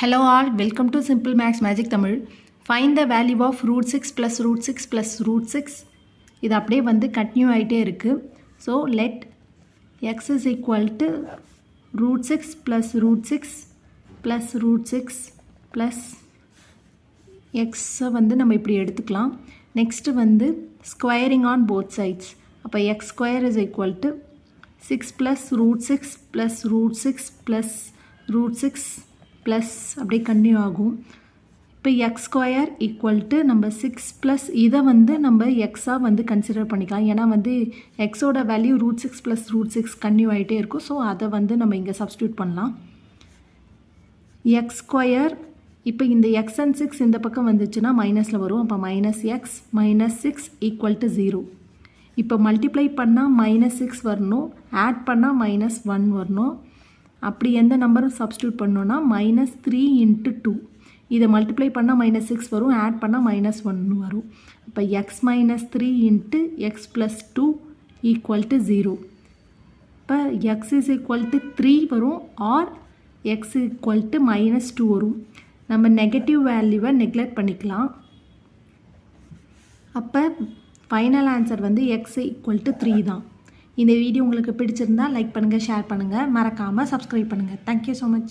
Hello all, welcome to Simple Max Magic Tamil. Find the value of root 6 plus root 6 plus root 6. இது அப்படியே வந்து continue ஆகிட்டே இருக்குது. So let x is equal to root 6 plus root 6 plus root 6 plus x வந்து நம்ம இப்படி எடுத்துக்கலாம். Next வந்து ஸ்கொயரிங் ஆன் போத் சைட்ஸ். அப்போ x square is equal to 6 plus root 6 plus root 6 plus root 6 plus அப்படியே continue ஆகும். இப்போ X square equal to நம்ம 6 ப்ளஸ் இதை வந்து நம்ம எக்ஸாக வந்து கன்சிடர் பண்ணிக்கலாம். ஏன்னா வந்து எக்ஸோட value root 6 plus root 6 continue ஆகிட்டே இருக்கும். ஸோ அதை வந்து நம்ம இங்கே சப்ஸ்டியூட் பண்ணலாம். எக்ஸ் ஸ்கொயர் இப்போ இந்த எக்ஸ் அண்ட் 6 இந்த பக்கம் வந்துச்சுன்னா மைனஸில் வரும். அப்போ minus X minus 6 equal to 0. இப்போ மல்டிப்ளை பண்ணால் மைனஸ் 6 வரணும், ஆட் பண்ணால் மைனஸ் 1 வரணும். அப்படி எந்த நம்பரும் சப்ஸ்டியூட் பண்ணோன்னா மைனஸ் 3 இன்ட்டு 2. இதை மல்டிப்ளை பண்ணால் மைனஸ் 6 வரும், ஆட் பண்ணால் மைனஸ் 1 வரும். இப்போ x minus 3 into x plus 2 equal to 0. இப்போ எக்ஸ் இஸ் ஈக்குவல் டு 3 வரும், or x equal to minus 2 வரும். நம்ம நெகட்டிவ் வேல்யூவை நெக்லெக்ட் பண்ணிக்கலாம். அப்போ ஃபைனல் ஆன்சர் வந்து எக்ஸ் ஈக்குவல் டு 3 தான். இந்த வீடியோ உங்களுக்கு பிடிச்சிருந்தா லைக் பண்ணுங்கள், ஷேர் பண்ணுங்கள், மறக்காமல் சப்ஸ்கிரைப் பண்ணுங்கள். Thank you so much.